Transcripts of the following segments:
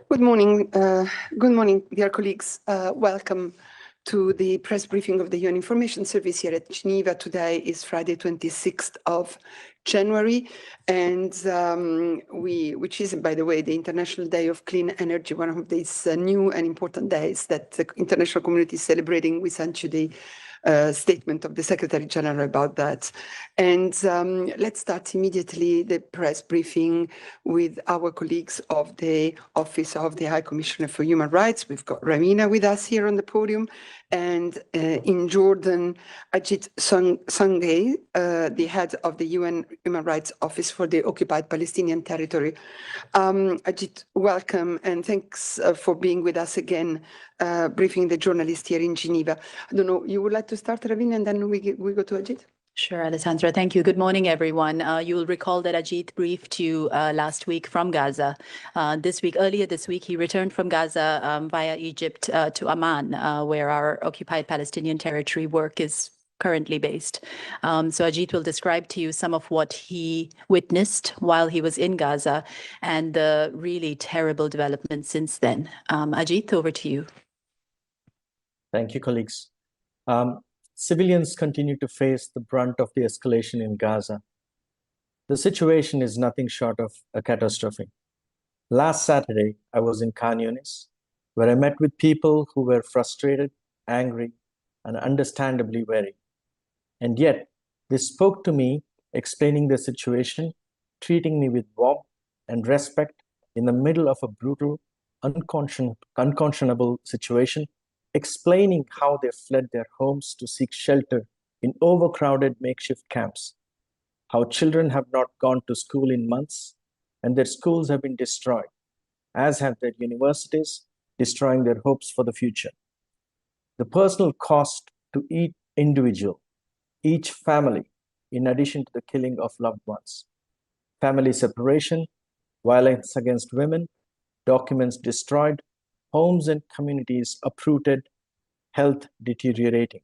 Good morning. Good morning, dear colleagues. Welcome to the press briefing of the UN Information Service here at Geneva. Today is Friday, 26th of January, and which is, by the way, the International Day of Clean Energy, one of these new and important days that the international community is celebrating. We sent you the statement of the Secretary General about that. And let's start immediately the press briefing with our colleagues of the Office of the High Commissioner for Human Rights. We've got Ramina with us here on the podium, and in Jordan, Ajit Sangay, the head of the UN Human Rights Office for the Occupied Palestinian Territory. Ajit, welcome, and thanks for being with us again, briefing the journalist here in Geneva. I don't know, you would like to start, Ravina, and then we go to Ajit? Sure, Alessandra. Thank you. Good morning, everyone. You will recall that Ajit briefed you last week from Gaza. Earlier this week, he returned from Gaza via Egypt to Amman, where our occupied Palestinian territory work is currently based. So Ajit will describe to you some of what he witnessed while he was in Gaza and the really terrible developments since then. Ajit, over to you. Thank you, colleagues. Civilians continue to face the brunt of the escalation in Gaza. The situation is nothing short of a catastrophe. Last Saturday, I was in Khan Yunis, where I met with people who were frustrated, angry, and understandably wary. And yet, they spoke to me, explaining their situation, treating me with warmth and respect in the middle of a brutal, unconscionable situation, explaining how they fled their homes to seek shelter in overcrowded makeshift camps, how children have not gone to school in months, and their schools have been destroyed, as have their universities, destroying their hopes for the future. The personal cost to each individual, each family, in addition to the killing of loved ones, family separation, violence against women, documents destroyed, homes and communities uprooted, health deteriorating.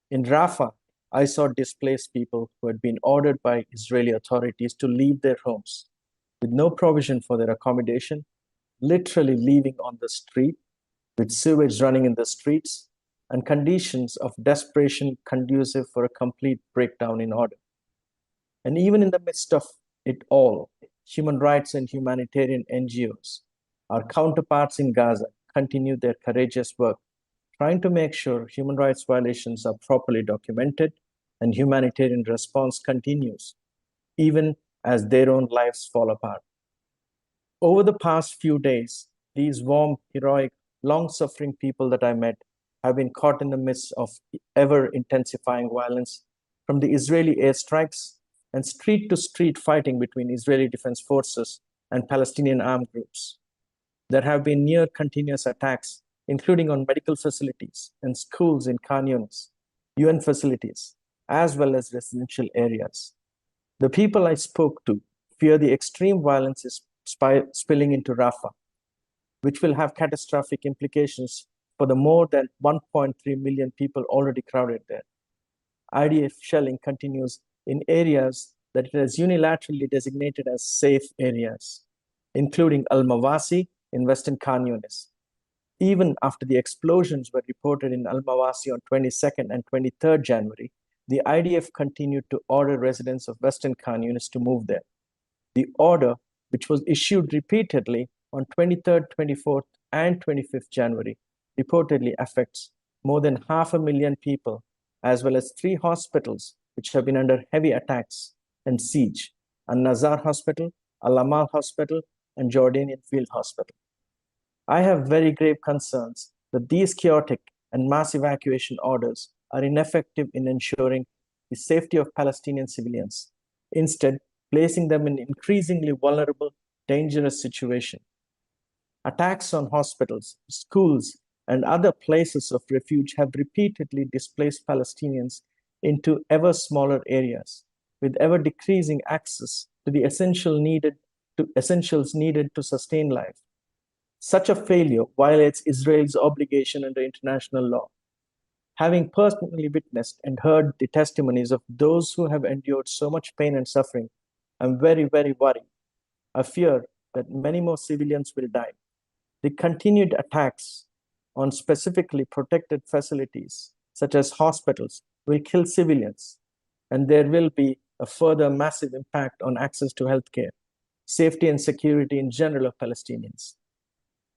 In Rafah, I saw displaced people who had been ordered by Israeli authorities to leave their homes with no provision for their accommodation, literally leaving on the street, with sewage running in the streets, and conditions of desperation conducive for a complete breakdown in order. And even in the midst of it all, human rights and humanitarian NGOs, our counterparts in Gaza, continue their courageous work, trying to make sure human rights violations are properly documented and humanitarian response continues, even as their own lives fall apart. Over the past few days, these warm, heroic, long-suffering people that I met have been caught in the midst of ever-intensifying violence from the Israeli airstrikes and street-to-street fighting between Israeli Defense Forces and Palestinian armed groups. There have been near continuous attacks, including on medical facilities and schools in Khan Yunis, UN facilities, as well as residential areas. The people I spoke to fear the extreme violence is spilling into Rafah, which will have catastrophic implications for the more than 1.3 million people already crowded there. IDF shelling continues in areas that it has unilaterally designated as safe areas, including Al-Mawasi in Western Khan Yunis. Even after the explosions were reported in Al-Mawasi on 22nd and 23rd January, the IDF continued to order residents of Western Khan Yunis to move there. The order, which was issued repeatedly on 23rd, 24th, and 25th January, reportedly affects more than 500,000 people, as well as 3 hospitals which have been under heavy attacks and siege: Al-Nazar Hospital, Al-Amal Hospital, and Jordanian Field Hospital. I have very grave concerns that these chaotic and mass evacuation orders are ineffective in ensuring the safety of Palestinian civilians, instead placing them in an increasingly vulnerable, dangerous situation. Attacks on hospitals, schools, and other places of refuge have repeatedly displaced Palestinians into ever smaller areas, with ever decreasing access to the essentials needed to sustain life. Such a failure violates Israel's obligation under international law. Having personally witnessed and heard the testimonies of those who have endured so much pain and suffering, I'm very, very worried. I fear that many more civilians will die, The continued attacks on specifically protected facilities, such as hospitals, will kill civilians, and there will be a further massive impact on access to healthcare, safety and security in general of Palestinians.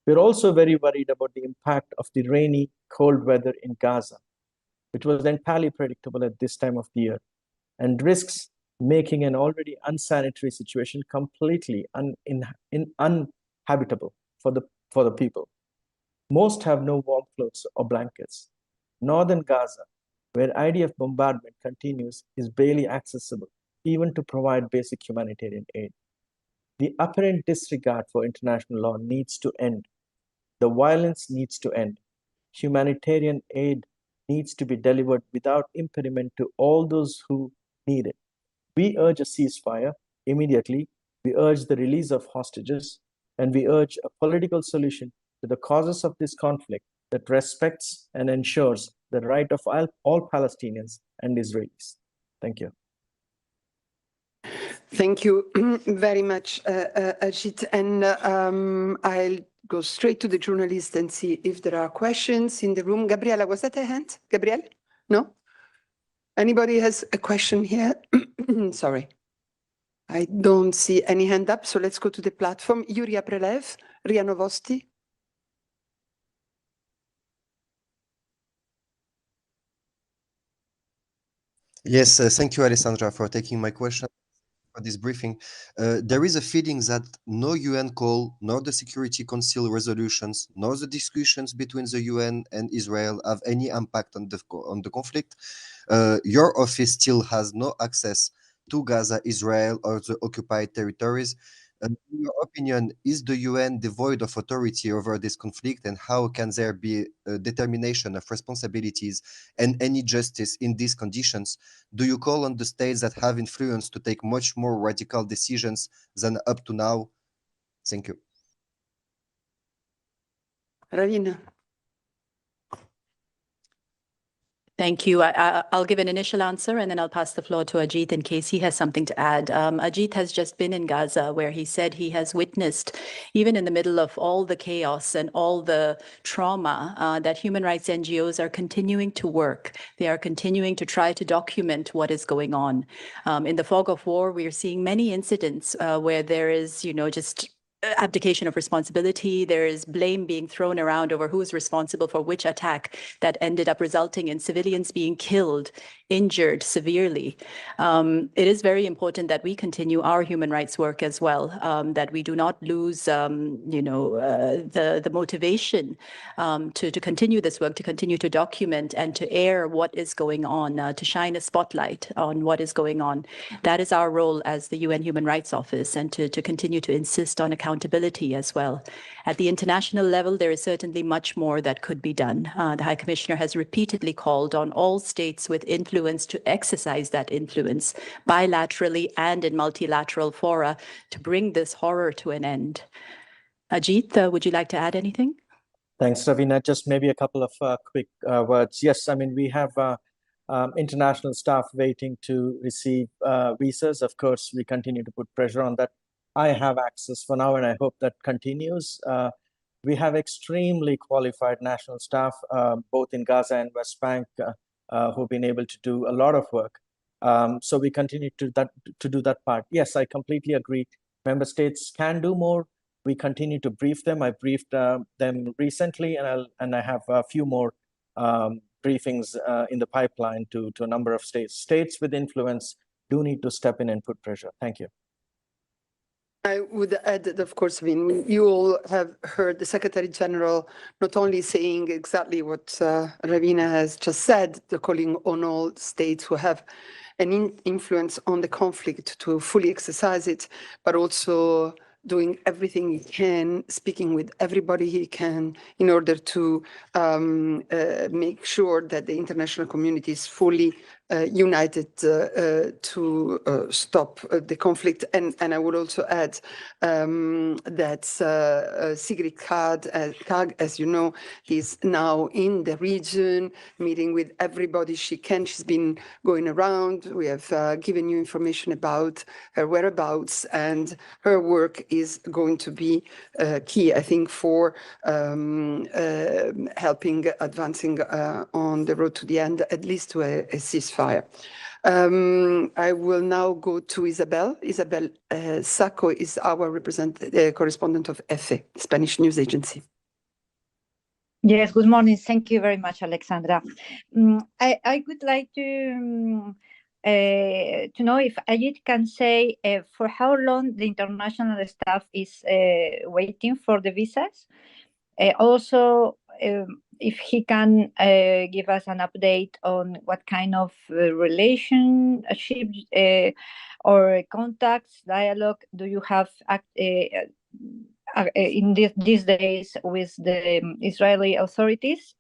We're also very worried about the impact of the rainy, cold weather in Gaza, which was entirely predictable at this time of the year, and risks making an already unsanitary situation completely uninhabitable for the people. Most have no warm clothes or blankets. Northern Gaza, where IDF bombardment continues, is barely accessible, even to provide basic humanitarian aid. The apparent disregard for international law needs to end. The violence needs to end. Humanitarian aid needs to be delivered without impediment to all those who need it. We urge a ceasefire immediately. We urge the release of hostages, and we urge a political solution to the causes of this conflict that respects and ensures the right of all Palestinians and Israelis. Thank you. Thank you very much, Ajit. And I'll go straight to the journalist and see if there are questions in the room. Gabriela, was that a hand? Gabriel? No? Anybody has a question here? Sorry. I don't see any hand up, so let's go to the platform. Yuria Prelev, RIA Novosti. Yes, thank you, Alessandra, for taking my question for this briefing. There is a feeling that no UN call, nor the Security Council resolutions, nor the discussions between the UN and Israel have any impact on the conflict. Your office still has no access to Gaza, Israel, or the occupied territories. In your opinion, is the UN devoid of authority over this conflict, and how can there be a determination of responsibilities and any justice in these conditions? Do you call on the states that have influence to take much more radical decisions than up to now? Thank you. Ravina. Thank you. I'll give an initial answer and then I'll pass the floor to Ajit in case he has something to add. Ajit has just been in Gaza, where he said he has witnessed, even in the middle of all the chaos and all the trauma, that human rights NGOs are continuing to work. They are continuing to try to document what is going on. In the fog of war, we are seeing many incidents where there is, just abdication of responsibility. There is blame being thrown around over who is responsible for which attack that ended up resulting in civilians being killed, injured severely. It is very important that we continue our human rights work as well, that we do not lose, the motivation to continue this work, to continue to document and to air what is going on, to shine a spotlight on what is going on. That is our role as the UN Human Rights Office, and to continue to insist on accountability as well. At the international level, there is certainly much more that could be done. The High Commissioner has repeatedly called on all states with influence to exercise that influence bilaterally and in multilateral fora to bring this horror to an end. Ajit, would you like to add anything? Thanks, Ravina. Just maybe a couple of quick words. Yes, I mean, we have international staff waiting to receive visas. Of course, we continue to put pressure on that. I have access for now, and I hope that continues. We have extremely qualified national staff, both in Gaza and West Bank, who've been able to do a lot of work. So we continue to do that part. Yes, I completely agree. Member states can do more. We continue to brief them. I briefed them recently, and I have a few more briefings in the pipeline to a number of states. States with influence do need to step in and put pressure. Thank you. I would add that, of course, I mean, you all have heard the Secretary General not only saying exactly what Ravina has just said, the calling on all states who have an influence on the conflict to fully exercise it, but also doing everything he can, speaking with everybody he can in order to make sure that the international community is fully united to stop the conflict. And I would also add that Sigrid Kaag, as you know, is now in the region, meeting with everybody she can. She's been going around. We have given you information about her whereabouts, and her work is going to be key, I think, for helping advancing on the road to the end, at least to a ceasefire. I will now go to Isabel. Isabel Sacco is our correspondent of EFE, Spanish news agency. Yes, good morning. Thank you very much, Alexandra. I would like to know if Ajit can say for how long the international staff is waiting for the visas. Also, if he can give us an update on what kind of relationship or contacts, dialogue do you have in these days with the Israeli authorities,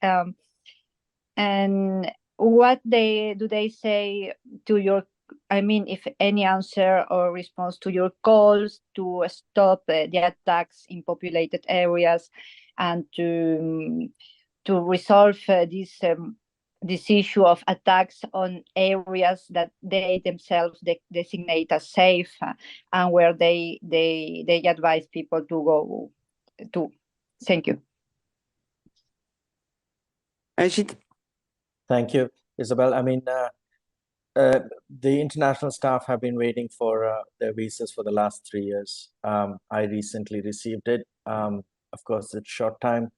and what do they say to your, I mean, if any answer or response to your calls to stop the attacks in populated areas and to resolve this issue of attacks on areas that they themselves designate as safe and where they advise people to go to. Thank you. Ajit. Thank you, Isabel. I mean, the international staff have been waiting for their visas for the last 3 years. I recently received it. Of course, it's short term,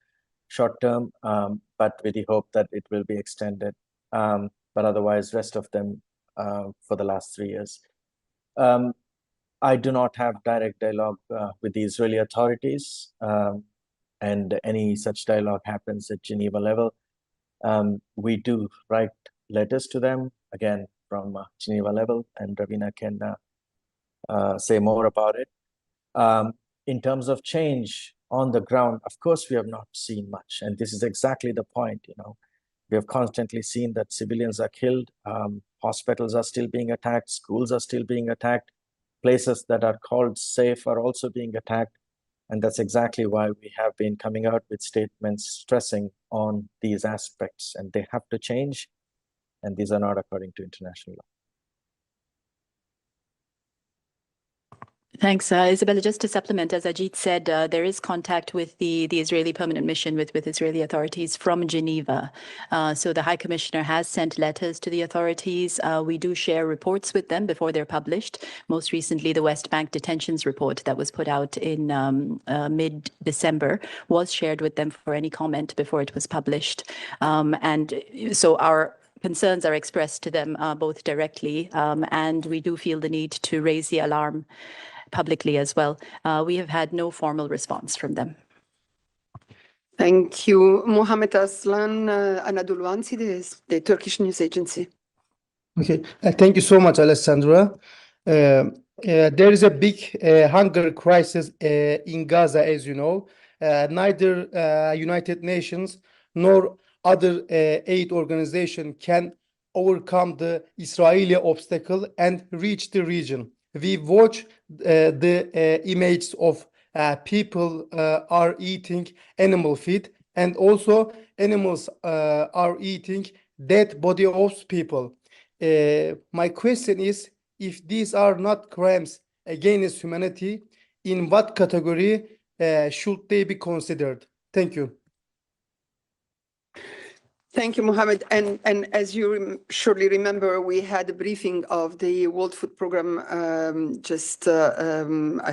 but with the hope that it will be extended. But otherwise, rest of them for the last 3 years. I do not have direct dialogue with the Israeli authorities, and any such dialogue happens at Geneva level. We do write letters to them, again, from Geneva level, and Ravina can say more about it. In terms of change on the ground, of course, we have not seen much. And this is exactly the point, We have constantly seen that civilians are killed, hospitals are still being attacked, schools are still being attacked, places that are called safe are also being attacked. And that's exactly why we have been coming out with statements stressing on these aspects, and they have to change. And these are not according to international law. Thanks, Isabella. Just to supplement, as Ajit said, there is contact with the Israeli permanent mission with Israeli authorities from Geneva. So the High Commissioner has sent letters to the authorities. We do share reports with them before they're published. Most recently, the West Bank detentions report that was put out in mid-December was shared with them for any comment before it was published. And so our concerns are expressed to them both directly, and we do feel the need to raise the alarm publicly as well. We have had no formal response from them. Thank you. Mohammed Aslan Anadoluansi, the Turkish news agency. Okay, thank you so much, Alessandra. There is a big hunger crisis in Gaza, as you know. Neither United Nations nor other aid organization can overcome the Israeli obstacle and reach the region. We watch the images of people are eating animal feed, and also animals are eating dead body of people. My question is, if these are not crimes against humanity, in what category should they be considered? Thank you. Thank you, Mohammed. And as you surely remember, we had a briefing of the World Food Programme I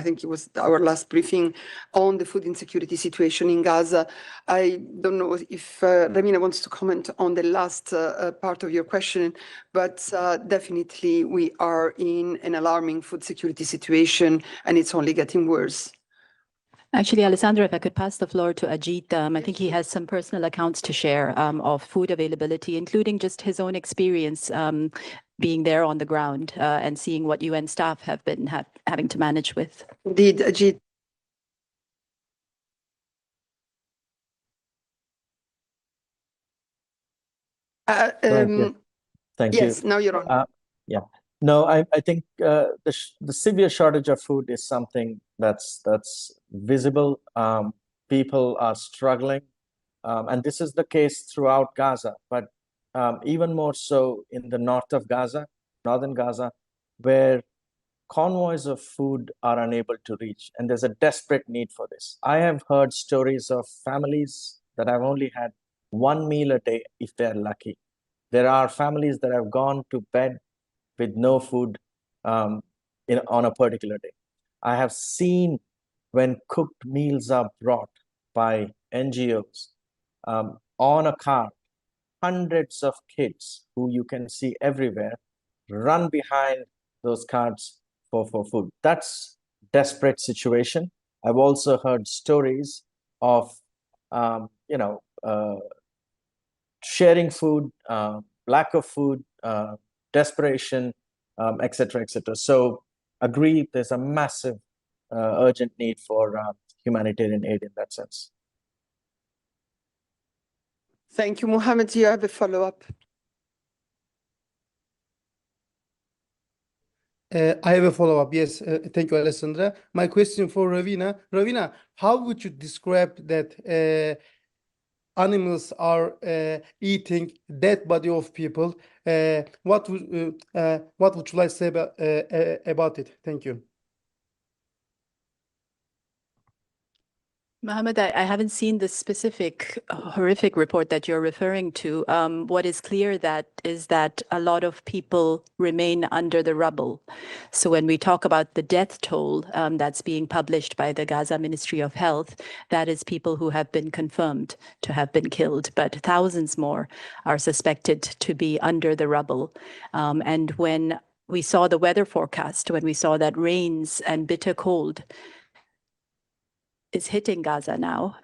think it was our last briefing on the food insecurity situation in Gaza. I don't know if Ravina wants to comment on the last part of your question, but definitely we are in an alarming food security situation, and it's only getting worse. Actually, Alessandra, if I could pass the floor to Ajit, I think he has some personal accounts to share of food availability, including just his own experience being there on the ground and seeing what UN staff have been having to manage with. Indeed, Ajit. Thank you. Yes, now you're on. Yeah. No, I think the severe shortage of food is something that's visible. People are struggling, and this is the case throughout Gaza, but even more so in the north of Gaza, northern Gaza, where convoys of food are unable to reach, and there's a desperate need for this. I have heard stories of families that have only had one meal a day if they're lucky. There are families that have gone to bed with no food on a particular day. I have seen when cooked meals are brought by NGOs on a cart, hundreds of kids who you can see everywhere run behind those carts for food. That's desperate situation. I've also heard stories of sharing food, lack of food, desperation, etc., etc. So agree, there's a massive urgent need for humanitarian aid in that sense. Thank you, Mohammed. Do you have a follow-up? I have a follow-up. Yes, thank you, Alessandra. My question for Ravina. Ravina, how would you describe that animals are eating dead body of people? What would you like to say about it? Thank you. Mohammed, I haven't seen the specific horrific report that you're referring to. What is clear is that a lot of people remain under the rubble. So when we talk about the death toll that's being published by the Gaza Ministry of Health, that is people who have been confirmed to have been killed, but thousands more are suspected to be under the rubble. And when we saw the weather forecast, when we saw that rains and bitter cold is hitting Gaza now,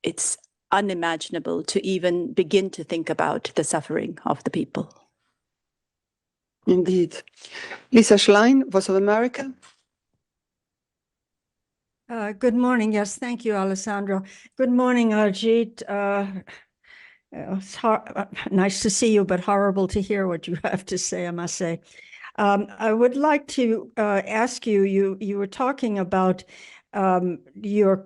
it's unimaginable to even begin to think about the suffering of the people. Indeed. Lisa Schlein, Voice of America. Good morning. Yes, thank you, Alessandro. Good morning, Ajit. It's nice to see you, but horrible to hear what you have to say, I must say. I would like to ask you, you were talking about your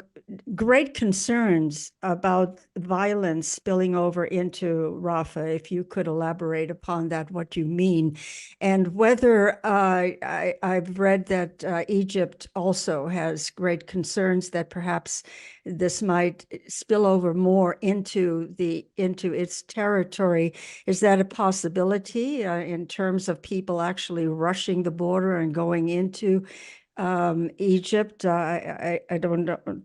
great concerns about violence spilling over into Rafah. If you could elaborate upon that, what you mean, and whether I've read that Egypt also has great concerns that perhaps this might spill over more into its territory. Is that a possibility in terms of people actually rushing the border and going into Egypt? I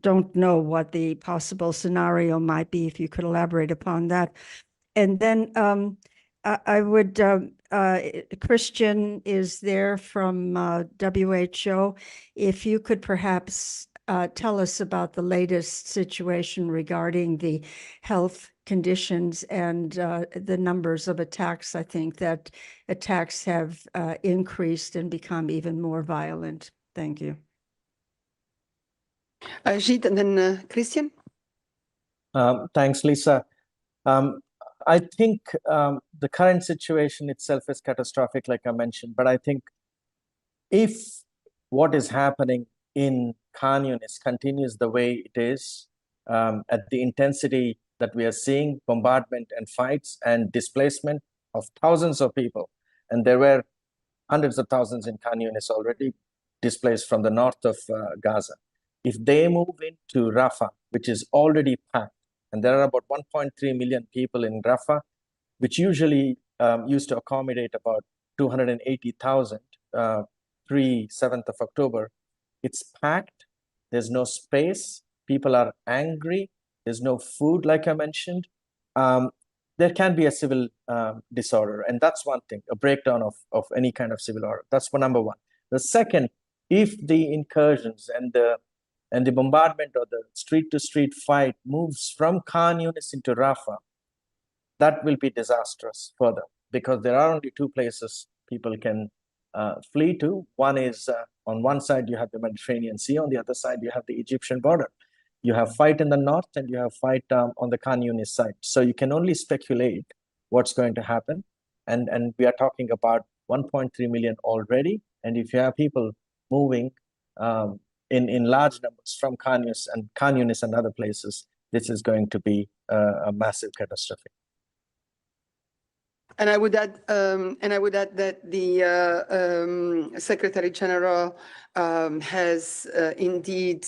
don't know what the possible scenario might be, if you could elaborate upon that. And then I would, Christian is there from WHO. If you could perhaps tell us about the latest situation regarding the health conditions and the numbers of attacks. I think that attacks have increased and become even more violent. Thank you. Ajit and then Christian. Thanks, Lisa. I think the current situation itself is catastrophic, like I mentioned, but I think if what is happening in Khan Yunis continues the way it is, at the intensity that we are seeing, bombardment and fights and displacement of thousands of people, and there were hundreds of thousands in Khan Yunis already displaced from the north of Gaza. If they move into Rafah, which is already packed, and there are about 1.3 million people in Rafah, which usually used to accommodate about 280,000 pre-7th of October, it's packed, there's no space, people are angry, there's no food, like I mentioned. There can be a civil disorder, and that's one thing, a breakdown of any kind of civil order. That's number one. The second, if the incursions and the bombardment or the street-to-street fight moves from Khan Yunis into Rafah, that will be disastrous further, because there are only two places people can flee to. One is on one side you have the Mediterranean Sea, on the other side you have the Egyptian border. You have fight in the north and you have fight on the Khan Yunis side. So you can only speculate what's going to happen. and we are talking about 1.3 million already. And if you have people moving in large numbers from Khan Yunis and other places, this is going to be a massive catastrophe. And I would add that the Secretary General has indeed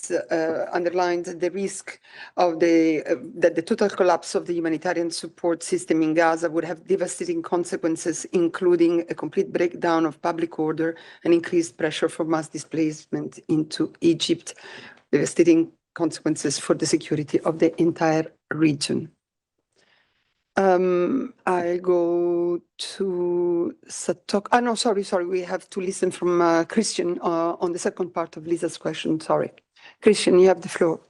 underlined the risk of that the total collapse of the humanitarian support system in Gaza would have devastating consequences, including a complete breakdown of public order and increased pressure for mass displacement into Egypt, devastating consequences for the security of the entire region. I go to Satok. No, sorry. We have to listen from Christian on the second part of Lisa's question. Sorry. Christian, you have the floor.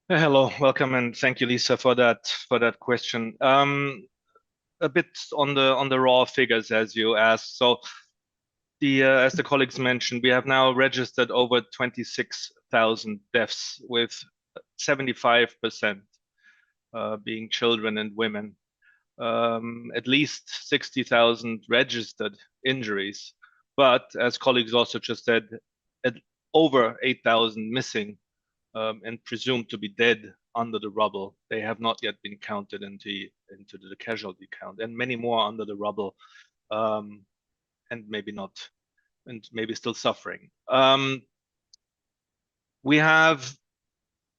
Hello, welcome, and thank you, Lisa, for that question. A bit on the raw figures as you asked. So as the colleagues mentioned, we have now registered over 26,000 deaths, with 75% being children and women. At least 60,000 registered injuries, but as colleagues also just said, over 8,000 missing and presumed to be dead under the rubble. They have not yet been counted into the casualty count, and many more under the rubble, and maybe not, and maybe still suffering. We have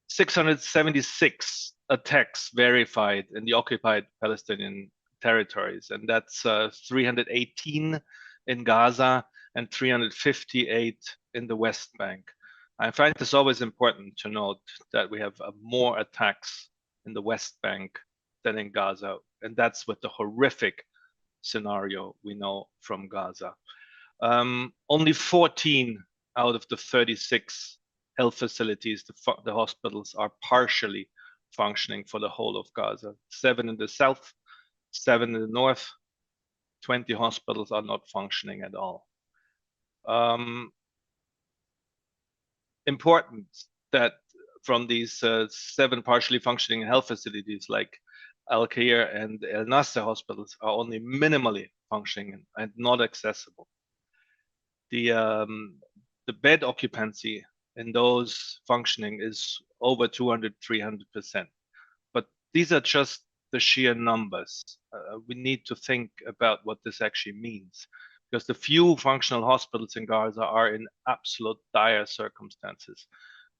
676 attacks verified in the occupied Palestinian territories, and that's 318 in Gaza and 358 in the West Bank. I find this always important to note that we have more attacks in the West Bank than in Gaza, and that's with the horrific scenario we know from Gaza. Only 14 out of the 36 health facilities, the hospitals, are partially functioning for the whole of Gaza. 7 in the south, 7 in the north, 20 hospitals are not functioning at all. Important that from these 7 partially functioning health facilities like Al-Khair and El Nasser hospitals are only minimally functioning and not accessible. The bed occupancy in those functioning is over 200–300%. But these are just the sheer numbers. We need to think about what this actually means, because the few functional hospitals in Gaza are in absolute dire circumstances,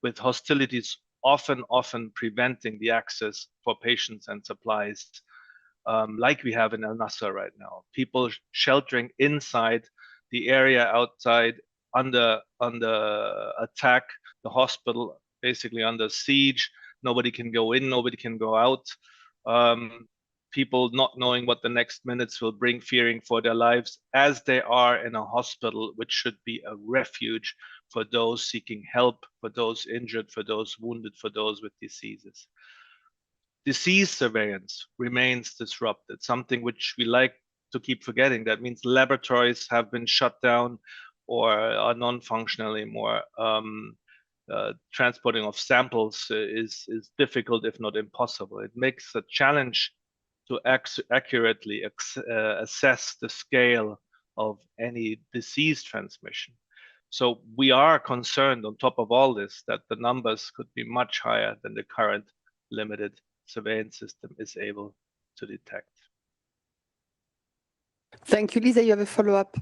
with hostilities often preventing the access for patients and supplies, like we have in El Nasser right now. People sheltering inside, the area outside under attack, the hospital basically under siege. Nobody can go in, nobody can go out. People not knowing what the next minutes will bring, fearing for their lives, as they are in a hospital which should be a refuge for those seeking help, for those injured, for those wounded, for those with diseases. Disease surveillance remains disrupted, something which we like to keep forgetting. That means laboratories have been shut down or are non-functional anymore. Transporting of samples is difficult, if not impossible. It makes a challenge to accurately assess the scale of any disease transmission. So we are concerned, on top of all this, that the numbers could be much higher than the current limited surveillance system is able to detect. Thank you. Lisa, you have a follow-up?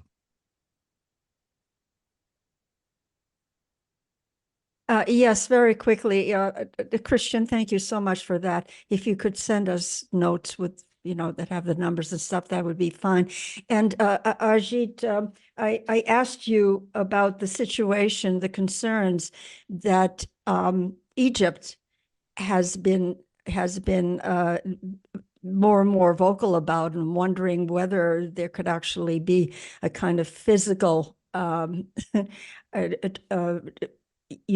Yes, very quickly. Christian, thank you so much for that. If you could send us notes with, that have the numbers and stuff, that would be fine. And Ajit, I asked you about the situation, the concerns that Egypt has been more and more vocal about, and wondering whether there could actually be a kind of physical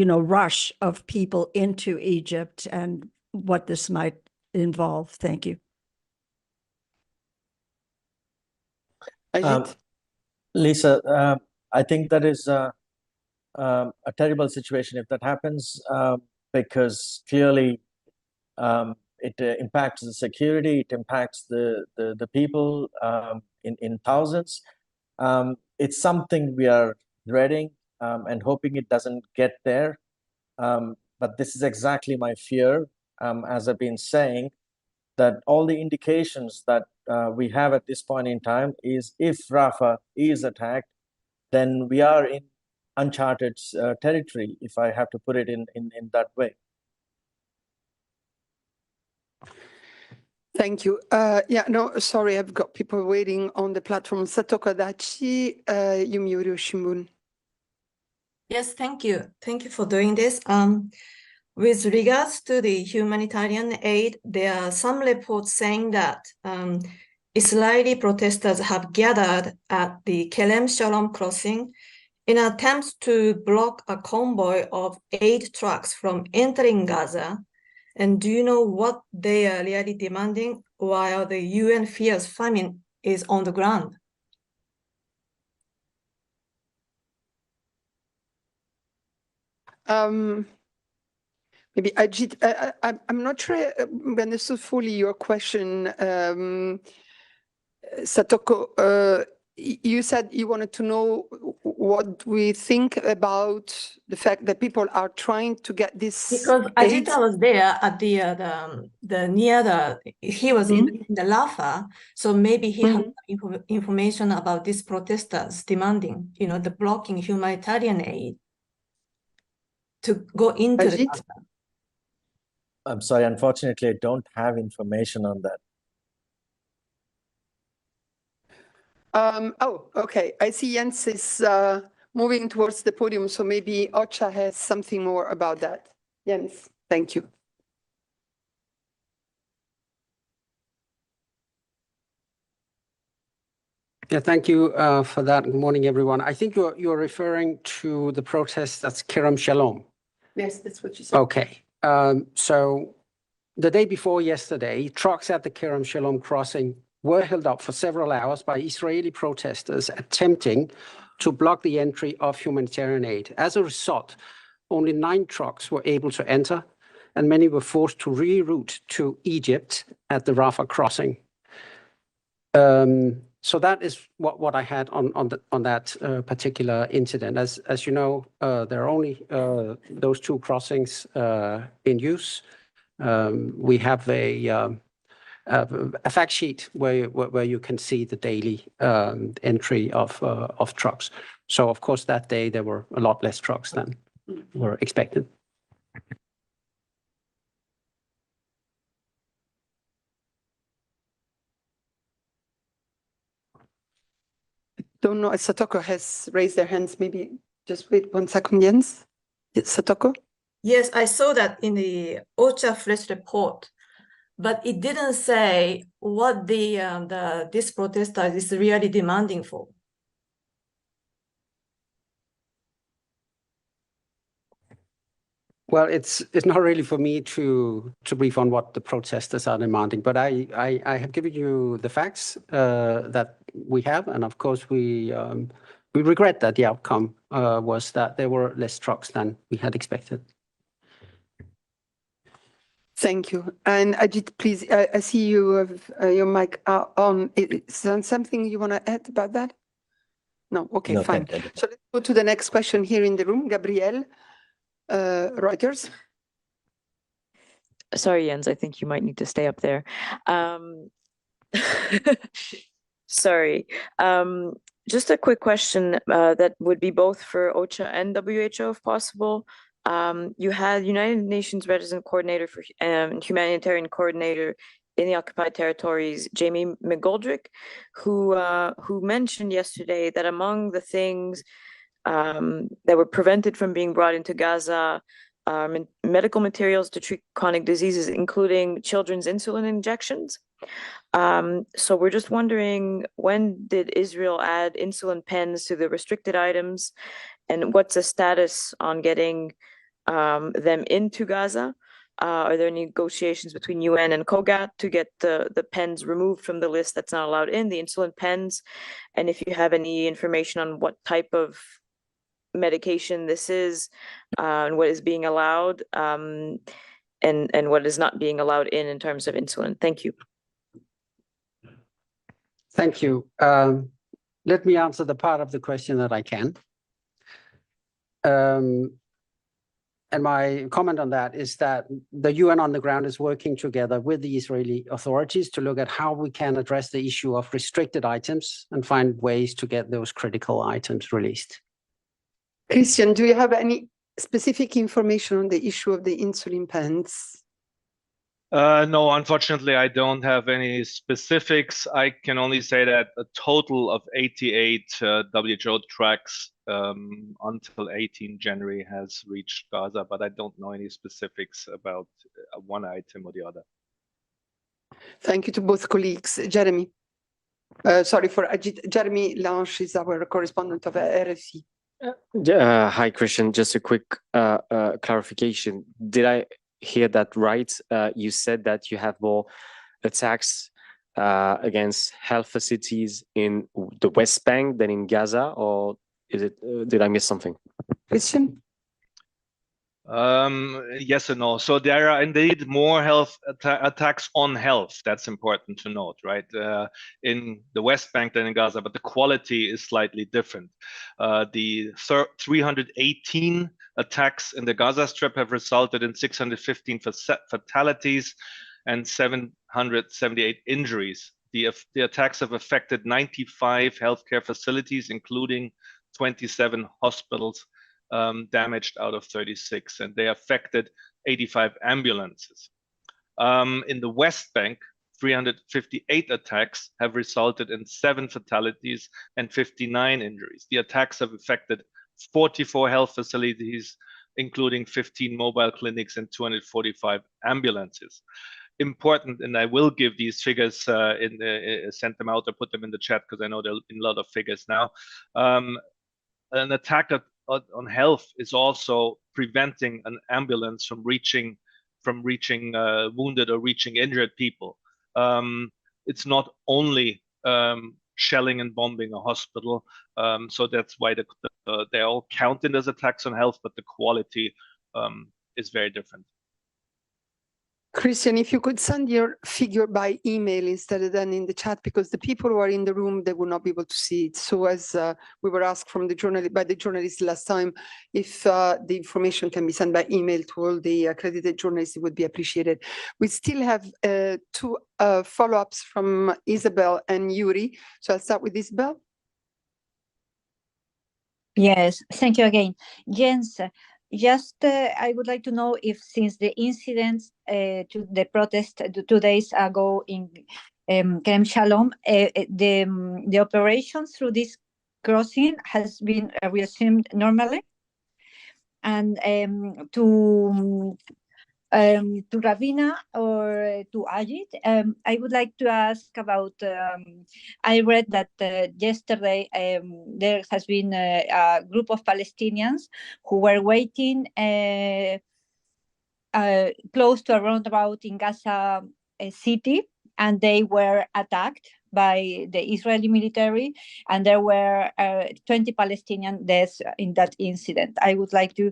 rush of people into Egypt, and what this might involve. Thank you. Lisa, I think that is a terrible situation if that happens, because clearly It impacts the security. It impacts the people in thousands. It's something we are dreading and hoping it doesn't get there. But this is exactly my fear, as I've been saying, that all the indications that we have at this point in time is if Rafah is attacked, then we are in uncharted territory, if I have to put it in that way. Thank you. Yeah, no, sorry, I've got people waiting on the platform. Satoko Dachi, Yumyuru Shimbun. Yes, thank you. Thank you for doing this. With regards to the humanitarian aid, there are some reports saying that Israeli protesters have gathered at the Kerem Shalom crossing in an attempt to block a convoy of aid trucks from entering Gaza. And do you know what they are really demanding while the UN fears famine is on the ground? Maybe Ajit, I'm not sure I understood fully your question. Satoko, you said you wanted to know what we think about the fact that people are trying to get this because aid? Ajita was there at the near the he was in the Rafah, so maybe he had information about these protesters demanding, the blocking humanitarian aid to go into the Ajit? Gaza. I'm sorry, unfortunately, I don't have information on that. Oh, okay. I see Jens is moving towards the podium, so maybe Ocha has something more about that. Jens, thank you. Yeah, thank you for that. Good morning, everyone. I think you're referring to the protest that's Kerem Shalom. Yes, that's what you said. Okay. So the day before yesterday, trucks at the Kerem Shalom crossing were held up for several hours by Israeli protesters attempting to block the entry of humanitarian aid. As a result, only 9 trucks were able to enter, and many were forced to reroute to Egypt at the Rafah crossing. So that is what I had on that particular incident. As you know, there are only those 2 crossings in use. We have a fact sheet where you can see the daily entry of trucks. So of course that day there were a lot less trucks than were expected. Don't know if Satoko has raised their hands. Maybe just wait 1 second, Jens. Satoko? Yes, I saw that in the OCHA Fresh report, but it didn't say what this protester is really demanding for. Well, it's not really for me to brief on what the protesters are demanding, but I have given you the facts that we have, and of course we regret that the outcome was that there were less trucks than we had expected. Thank you. And Ajit, please, I see you have your mic on. Is there something you want to add about that? No, okay, No, fine. thank you. So let's go to the next question here in the room. Gabrielle, Reuters. Sorry, Jens, I think you might need to stay up there. Sorry. Just a quick question that would be both for OCHA and WHO, if possible. You had United Nations Resident Coordinator for Humanitarian Coordinator in the occupied territories, Jamie McGoldrick, who mentioned yesterday that among the things that were prevented from being brought into Gaza, medical materials to treat chronic diseases, including children's insulin injections. So we're just wondering, when did Israel add insulin pens to the restricted items, and what's the status on getting them into Gaza? Are there negotiations between UN and COGAT to get the pens removed from the list that's not allowed in, the insulin pens? And if you have any information on what type of medication this is and what is being allowed. and what is not being allowed in terms of insulin? Thank you. Thank you. Let me answer the part of the question that I can. And my comment on that is that the UN on the ground is working together with the Israeli authorities to look at how we can address the issue of restricted items and find ways to get those critical items released. Christian, do you have any specific information on the issue of the insulin pens? No, unfortunately, I don't have any specifics. I can only say that a total of 88 WHO tracks until 18 January has reached Gaza, but I don't know any specifics about one item or the other. Thank you to both colleagues. Jeremy, sorry for Ajit. Jeremy Lange is our correspondent of RFI. Hi, Christian. Just a quick clarification. Did I hear that right? You said that you have more attacks against health facilities in the West Bank than in Gaza, or is it? Did I miss something? Christian? Yes and no. So there are indeed more health attacks on health. That's important to note, right? In the West Bank than in Gaza, but the quality is slightly different. The 318 attacks in the Gaza Strip have resulted in 615 fatalities and 778 injuries. The attacks have affected 95 healthcare facilities, including 27 hospitals, damaged out of 36, and they affected 85 ambulances. In the West Bank, 358 attacks have resulted in 7 fatalities and 59 injuries. The attacks have affected 44 health facilities, including 15 mobile clinics and 245 ambulances. Important, and I will give these figures, send them out or put them in the chat because I know there have been a lot of figures now. An attack on health is also preventing an ambulance from reaching wounded or reaching injured people. It's not only shelling and bombing a hospital, so that's why they're all counted as attacks on health, but the quality is very different. Christian, if you could send your figure by email instead of then in the chat, because the people who are in the room, they will not be able to see it. So as we were asked by the journalists last time, if the information can be sent by email to all the accredited journalists, it would be appreciated. We still have 2 follow-ups from Isabel and Yuri. So I'll start with Isabel. Yes, thank you again. Jens, just I would like to know if since the incidents to the protest 2 days ago in Kerem Shalom, the operation through this crossing has been resumed normally. And to Ravina or to Ajit, I would like to ask about, I read that yesterday there has been a group of Palestinians who were waiting close to a roundabout in Gaza city, and they were attacked by the Israeli military, and there were 20 Palestinian deaths in that incident. I would like to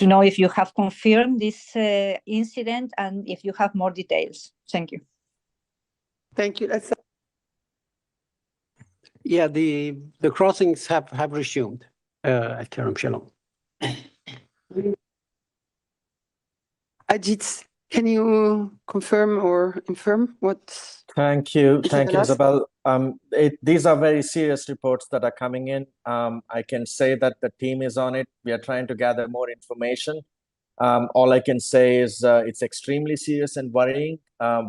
know if you have confirmed this incident and if you have more details. Thank you. Thank you. Yeah, the crossings have resumed at Kerem Shalom. Ajit, can you confirm or infirm what? Thank you, Isabel. These are very serious reports that are coming in. I can say that the team is on it. We are trying to gather more information. All I can say is it's extremely serious and worrying.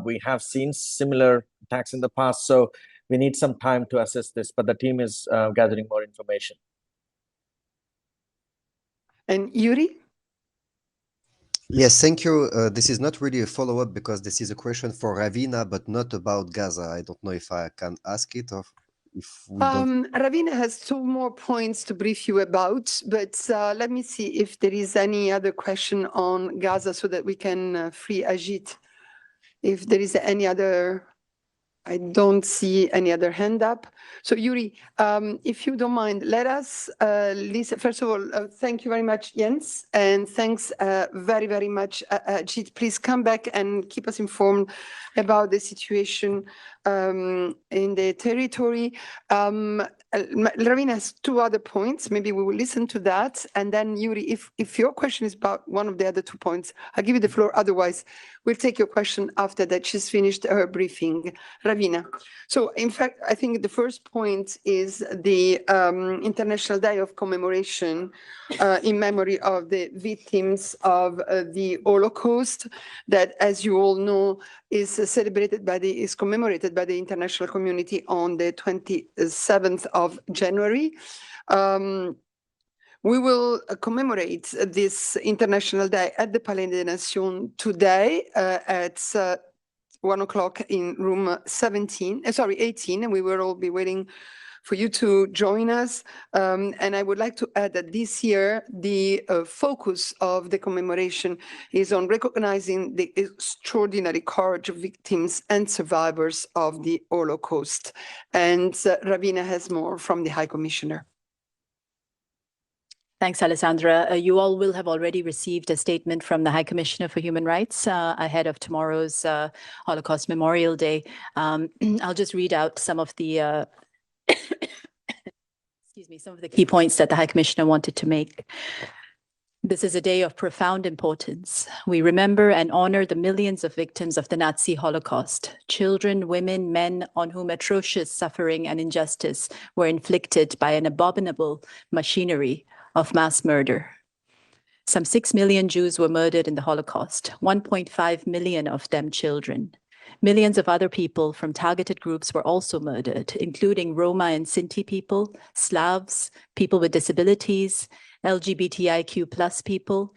We have seen similar attacks in the past, so we need some time to assess this, but the team is gathering more information. And Yuri? Yes, thank you. This is not really a follow-up because this is a question for Ravina, but not about Gaza. I don't know if I can ask it or if we don't. Ravina has 2 more points to brief you about, but let me see if there is any other question on Gaza so that we can free Ajit. If there is any other I don't see any other hand up. So Yuri, if you don't mind, let us listen. First of all, thank you very much, Jens, and thanks very, very much, Ajit. Please come back and keep us informed about the situation in the territory. Ravina has two other points. Maybe we will listen to that. And then Yuri, if your question is about one of the other 2 points, I'll give you the floor. Otherwise, we'll take your question after that she's finished her briefing. Ravina. So in fact, I think the first point is the International Day of Commemoration in memory of the victims of the Holocaust, that, as you all know, is commemorated by the international community on the 27th of January. We will commemorate this International Day at the Palais des Nations today at 1 o'clock in room 18, and we will all be waiting for you to join us. And I would like to add that this year, the focus of the commemoration is on recognizing the extraordinary courage of victims and survivors of the Holocaust. And Ravina has more from the High Commissioner. Thanks, Alessandra. You all will have already received a statement from the High Commissioner for Human Rights ahead of tomorrow's Holocaust Memorial Day. I'll just read out some of the some of the key points that the High Commissioner wanted to make. This is a day of profound importance. We remember and honor the millions of victims of the Nazi Holocaust, children, women, men on whom atrocious suffering and injustice were inflicted by an abominable machinery of mass murder. Some 6 million Jews were murdered in the Holocaust, 1.5 million of them children. Millions of other people from targeted groups were also murdered, including Roma and Sinti people, Slavs, people with disabilities, LGBTIQ+ people,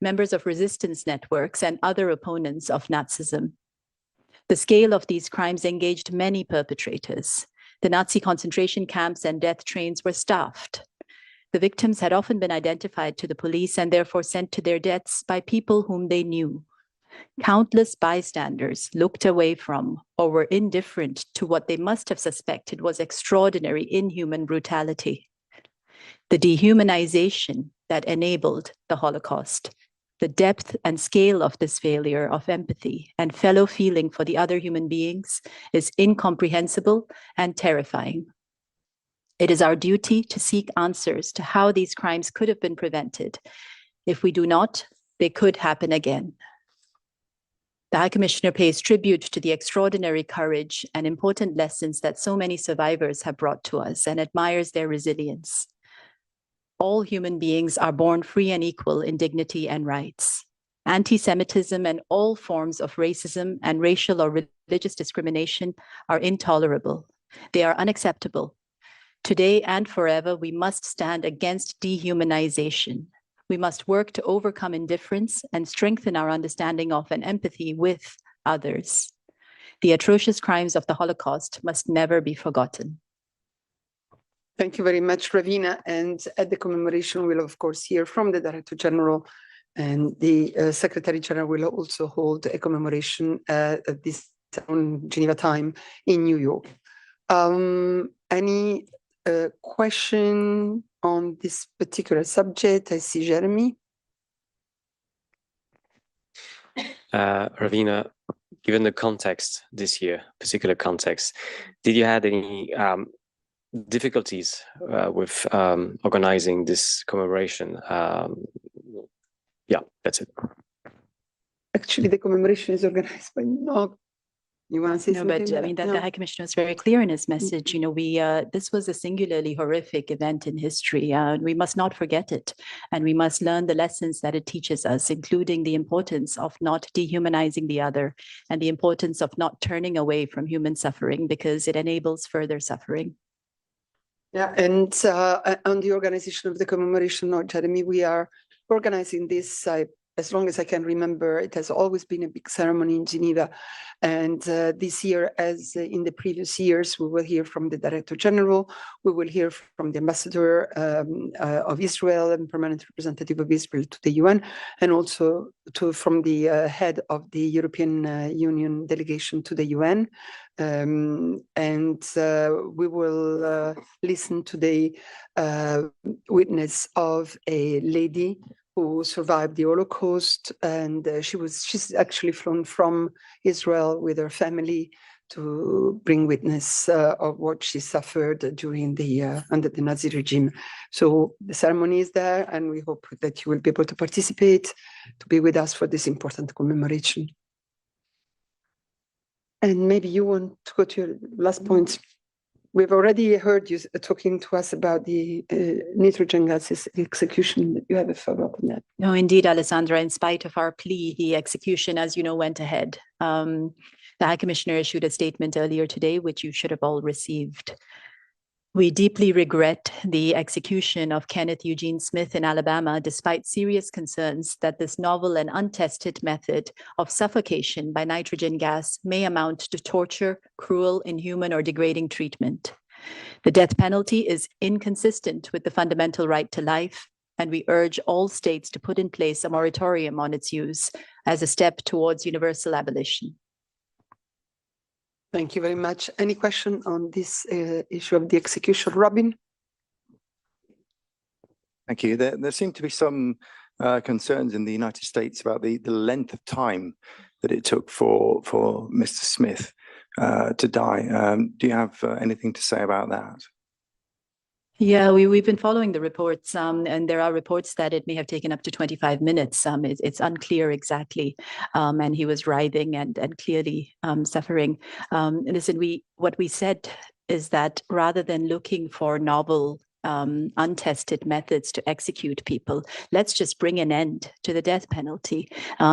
members of resistance networks, and other opponents of Nazism. The scale of these crimes engaged many perpetrators. The Nazi concentration camps and death trains were staffed. The victims had often been identified to the police and therefore sent to their deaths by people whom they knew. Countless bystanders looked away from or were indifferent to what they must have suspected was extraordinary, inhuman brutality. The dehumanization that enabled the Holocaust, the depth and scale of this failure of empathy and fellow feeling for the other human beings is incomprehensible and terrifying. It is our duty to seek answers to how these crimes could have been prevented. If we do not, they could happen again. The High Commissioner pays tribute to the extraordinary courage and important lessons that so many survivors have brought to us and admires their resilience. All human beings are born free and equal in dignity and rights. Anti-Semitism and all forms of racism and racial or religious discrimination are intolerable. They are unacceptable. Today and forever, we must stand against dehumanization. We must work to overcome indifference and strengthen our understanding of and empathy with others. The atrocious crimes of the Holocaust must never be forgotten. Thank you very much, Ravina. And at the commemoration, we'll of course hear from the Director General, and the Secretary General will also hold a commemoration at this on Geneva time in New York. Any question on this particular subject? I see Jeremy. Ravina, given the context this year, particular context, did you have any difficulties with organizing this commemoration? Yeah, that's it. Actually, the commemoration is organized by NOG. You want to say No, but something? I mean, the High Commissioner was very clear in his message. You know, this was a singularly horrific event in history. We must not forget it, and we must learn the lessons that it teaches us, including the importance of not dehumanizing the other and the importance of not turning away from human suffering, because it enables further suffering. Yeah, and on the organization of the commemoration, Jeremy, we are organizing this. I as long as I can remember, it has always been a big ceremony in Geneva. And this year, as in the previous years, we will hear from the Director General, we will hear from the Ambassador of Israel and Permanent Representative of Israel to the UN, and also from the head of the European Union delegation to the UN. We will listen to the witness of a lady who survived the Holocaust, and she's actually flown from Israel with her family to bring witness of what she suffered during under the Nazi regime. So the ceremony is there, and we hope that you will be able to participate, to be with us for this important commemoration. And maybe you want to go to your last point. We've already heard you talking to us about the nitrogen gases execution. You have a follow-up on that. No, indeed, Alessandra, in spite of our plea, the execution, as you know, went ahead. The High Commissioner issued a statement earlier today, which you should have all received. We deeply regret the execution of Kenneth Eugene Smith in Alabama, despite serious concerns that this novel and untested method of suffocation by nitrogen gas may amount to torture, cruel, inhuman, or degrading treatment. The death penalty is inconsistent with the fundamental right to life, and we urge all states to put in place a moratorium on its use as a step towards universal abolition. Thank you very much. Any question on this issue of the execution, Robin? Thank you. There seem to be some concerns in the United States about the length of time that it took for Mr. Smith to die. Do you have anything to say about that? Yeah, we've been following the reports, and there are reports that it may have taken up to 25 minutes. It's unclear exactly, and he was writhing and clearly suffering. Listen, what we said is that rather than looking for novel, untested methods to execute people, let's just bring an end to the death penalty.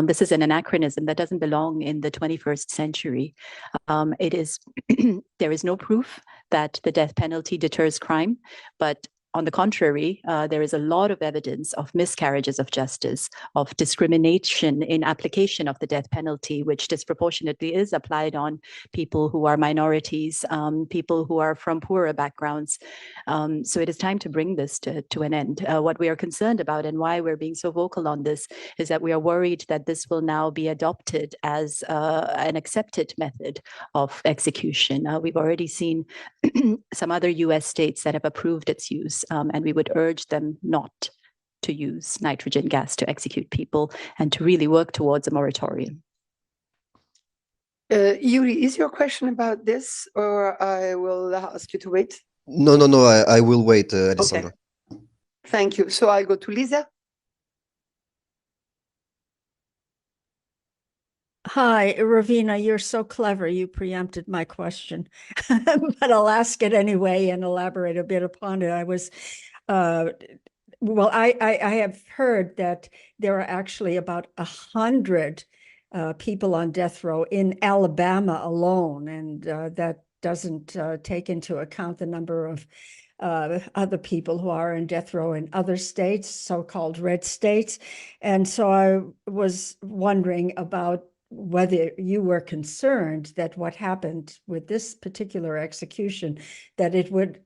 This is an anachronism that doesn't belong in the 21st century. There is no proof that the death penalty deters crime, but on the contrary, there is a lot of evidence of miscarriages of justice, of discrimination in application of the death penalty, which disproportionately is applied on people who are minorities, people who are from poorer backgrounds. So it is time to bring this to an end. What we are concerned about and why we're being so vocal on this is that we are worried that this will now be adopted as an accepted method of execution. We've already seen some other US states that have approved its use. And we would urge them not to use nitrogen gas to execute people and to really work towards a moratorium. Yuri, is your question about this, or I will ask you to wait? No, I will wait, Alessandra. Okay. Thank you. So I'll go to Lisa. Hi, Ravina, you're so clever. You preempted my question, but I'll ask it anyway and elaborate a bit upon it. I was, I have heard that there are actually about 100 people on death row in Alabama alone, and that doesn't take into account the number of other people who are in death row in other states, so-called red states. And so I was wondering about whether you were concerned that what happened with this particular execution, that it would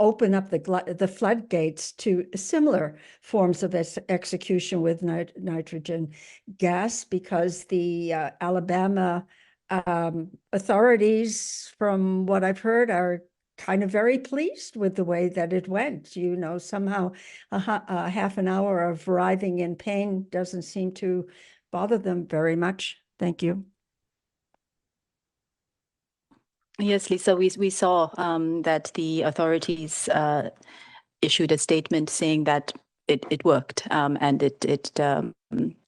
open up the floodgates to similar forms of execution with nitrogen gas, because the Alabama authorities, from what I've heard, are kind of very pleased with the way that it went. You know, somehow a half an hour of writhing in pain doesn't seem to bother them very much. Thank you. Yes, Lisa, we saw that the authorities issued a statement saying that it worked, and it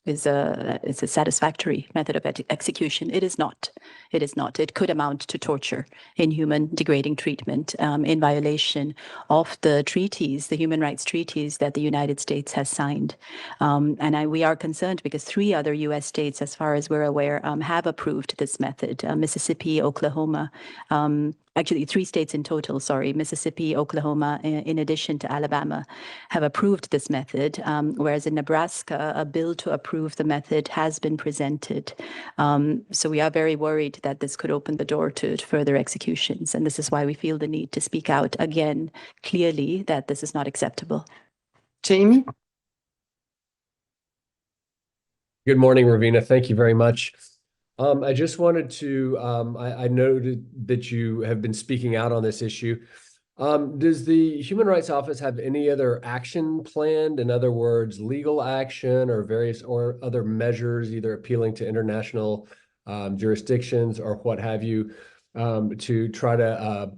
is a satisfactory method of execution. It is not. It is not. It could amount to torture, inhuman, degrading treatment, in violation of the treaties, the human rights treaties that the United States has signed. We are concerned because 3 other U.S. states, as far as we're aware, have approved this method: Mississippi, Oklahoma, actually 3 states in total, sorry, Mississippi, Oklahoma, in addition to Alabama, have approved this method, whereas in Nebraska, a bill to approve the method has been presented. So we are very worried that this could open the door to further executions. And this is why we feel the need to speak out again clearly that this is not acceptable. Jamie? Good morning, Ravina. Thank you very much. I just wanted to, I noted that you have been speaking out on this issue. Does the Human Rights Office have any other action planned? In other words, legal action or various or other measures, either appealing to international jurisdictions or what have you, to try to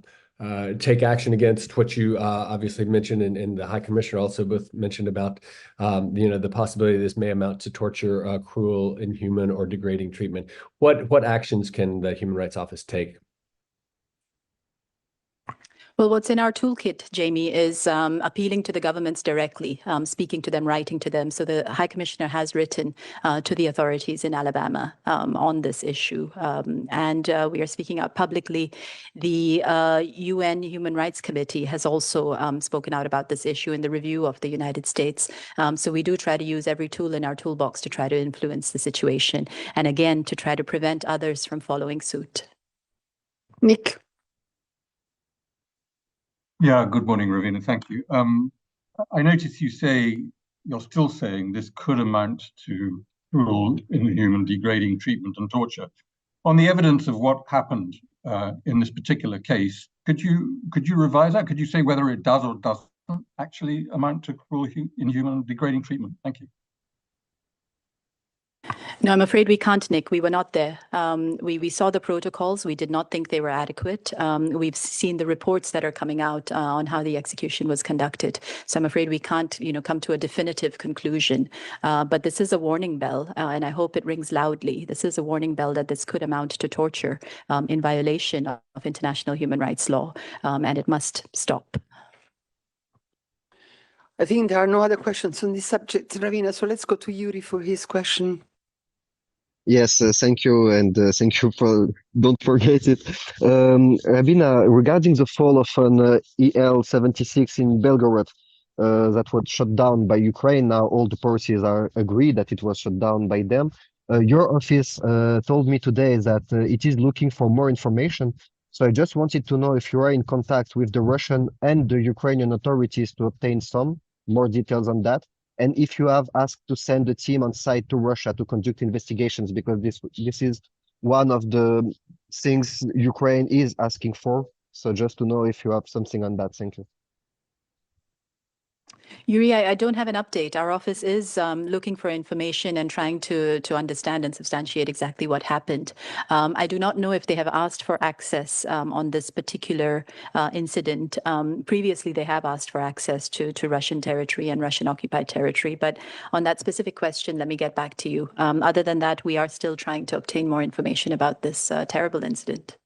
take action against what you obviously mentioned, and the High Commissioner also both mentioned about, the possibility this may amount to torture, cruel, inhuman, or degrading treatment. What actions can the Human Rights Office take? Well, what's in our toolkit, Jamie, is appealing to the governments directly, speaking to them, writing to them. So the High Commissioner has written to the authorities in Alabama on this issue. And we are speaking out publicly. The UN Human Rights Committee has also spoken out about this issue in the review of the United States. So we do try to use every tool in our toolbox to try to influence the situation. And again, to try to prevent others from following suit. Nick? Yeah, good morning, Ravina. Thank you. I notice you're still saying this could amount to cruel, inhuman, degrading treatment and torture. On the evidence of what happened in this particular case, could you revise that? Could you say whether it does or doesn't actually amount to cruel, inhuman, degrading treatment? Thank you. No, I'm afraid we can't, Nick. We were not there. We saw the protocols. We did not think they were adequate. We've seen the reports that are coming out on how the execution was conducted. So I'm afraid we can't, come to a definitive conclusion. But this is a warning bell, and I hope it rings loudly. This is a warning bell that this could amount to torture in violation of international human rights law, and it must stop. I think there are no other questions on this subject, Ravina. So let's go to Yuri for his question. Yes, thank you, and thank you for, don't forget it. Ravina, regarding the fall of an EL-76 in Belgorod that was shut down by Ukraine, now all the forces are agreed that it was shut down by them. Your office told me today that it is looking for more information. So I just wanted to know if you are in contact with the Russian and the Ukrainian authorities to obtain some more details on that. And if you have asked to send a team on site to Russia to conduct investigations, because this is one of the things Ukraine is asking for. So just to know if you have something on that. Thank you. Yuri, I don't have an update. Our office is looking for information and trying to understand and substantiate exactly what happened. I do not know if they have asked for access on this particular incident. Previously, they have asked for access to Russian territory and Russian occupied territory. But on that specific question, let me get back to you. Other than that, we are still trying to obtain more information about this terrible incident.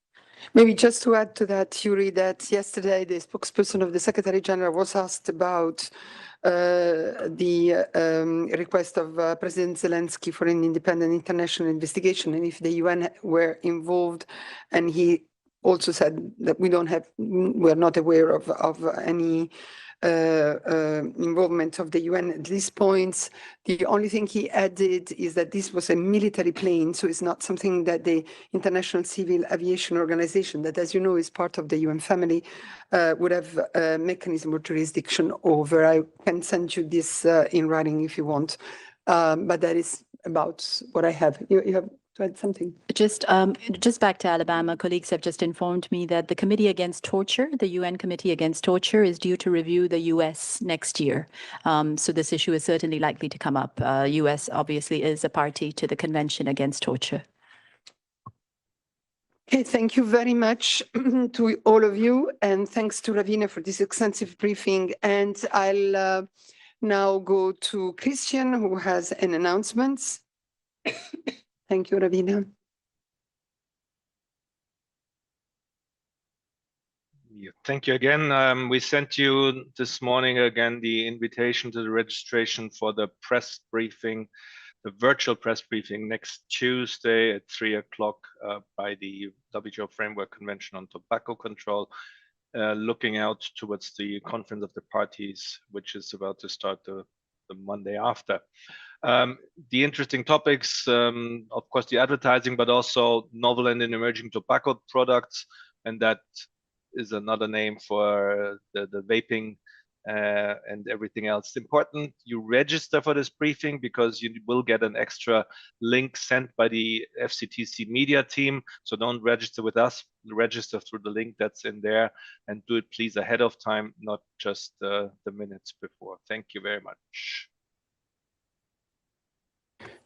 Maybe just to add to that, Yuri, that yesterday the spokesperson of the Secretary General was asked about the request of President Zelensky for an independent international investigation and if the UN were involved. And he also said that we're not aware of any involvement of the UN at this point. The only thing he added is that this was a military plane, so it's not something that the International Civil Aviation Organization, that as you know is part of the UN family, would have a mechanism or jurisdiction over. I can send you this in writing if you want, but that is about what I have. You have to add something? Just back to Alabama, colleagues have just informed me that the Committee Against Torture, the UN Committee Against Torture, is due to review the U.S. next year. So this issue is certainly likely to come up. U.S. obviously is a party to the Convention Against Torture. Okay, thank you very much to all of you, and thanks to Ravina for this extensive briefing. And I'll now go to Christian, who has an announcement. Thank you, Ravina. Yeah, thank you again. We sent you this morning again the invitation to the registration for the press briefing the virtual press briefing next Tuesday at 3 o'clock by the WHO Framework Convention on Tobacco Control, looking out towards the Conference of the Parties, which is about to start the Monday after. The interesting topics, of course, the advertising, but also novel and emerging tobacco products, and that is another name for the vaping and everything else. It's important you register for this briefing because you will get an extra link sent by the FCTC media team. So don't register with us, register through the link that's in there, and do it please ahead of time, not just the minutes before. Thank you very much.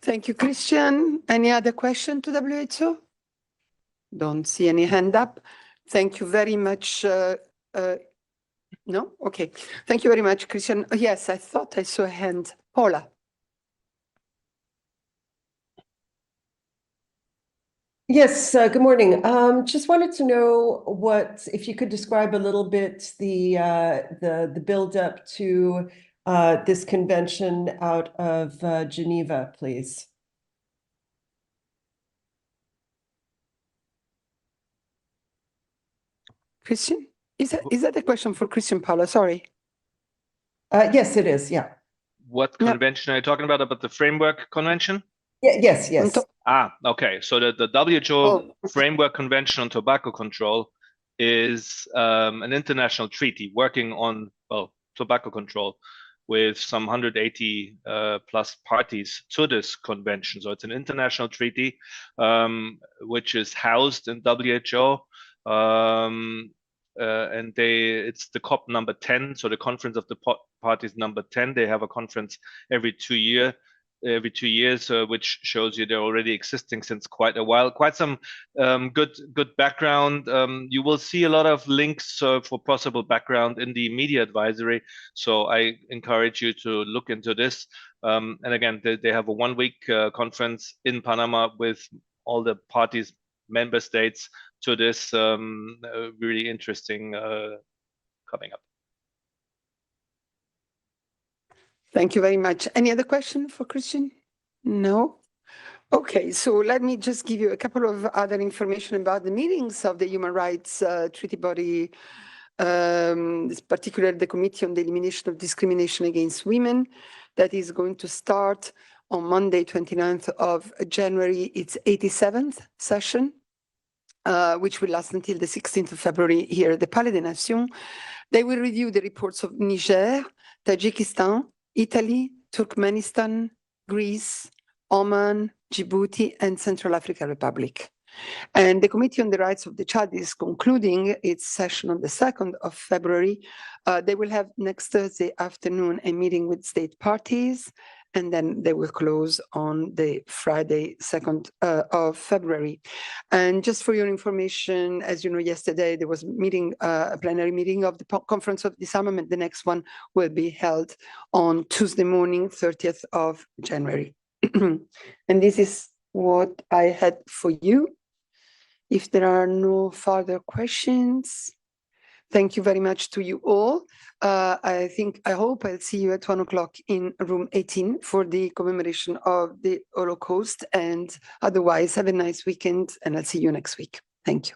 Thank you, Christian. Any other question to WHO? Don't see any hand up. Thank you very much. No? Okay. Thank you very much, Christian. Yes, I thought I saw a hand. Paula. Yes, good morning. Just wanted to know if you could describe a little bit the build up to this convention out of Geneva, please. Christian? Is that a question for Christian, Paula? Sorry. Yes, it is. Yeah. What convention are you talking about the Framework Convention? Yeah, yes. Okay. So the WHO Framework Convention on Tobacco Control is an international treaty working on, tobacco control with some 180 plus parties to this convention. So it's an international treaty which is housed in WHO. And it's the COP number 10, so the Conference of the Parties number 10. They have a conference every 2 years, which shows you they're already existing since quite a while. Quite some good background. You will see a lot of links for possible background in the media advisory. So I encourage you to look into this. And again, they have a 1-week conference in Panama with all the parties, member states, to this really interesting coming up. Thank you very much. Any other question for Christian? No? Okay, so let me just give you a couple of other information about the meetings of the Human Rights Treaty Body, particularly the Committee on the Elimination of Discrimination Against Women, that is going to start on Monday, 29th of January, its 87th session. Which will last until the 16th of February here at the Palais des Nations. They will review the reports of Niger, Tajikistan, Italy, Turkmenistan, Greece, Oman, Djibouti, and Central African Republic. And the Committee on the Rights of the Child is concluding its session on the 2nd of February. They will have next Thursday afternoon a meeting with state parties, and then they will close on the Friday, 2nd of February. And just for your information, as you know, yesterday there was a plenary meeting of the Conference of Disarmament. The next one will be held on Tuesday morning, 30th of January. And this is what I had for you. If there are no further questions, thank you very much to you all. I hope I'll see you at 1 o'clock in room 18 for the commemoration of the Holocaust. And otherwise, have a nice weekend, and I'll see you next week. Thank you.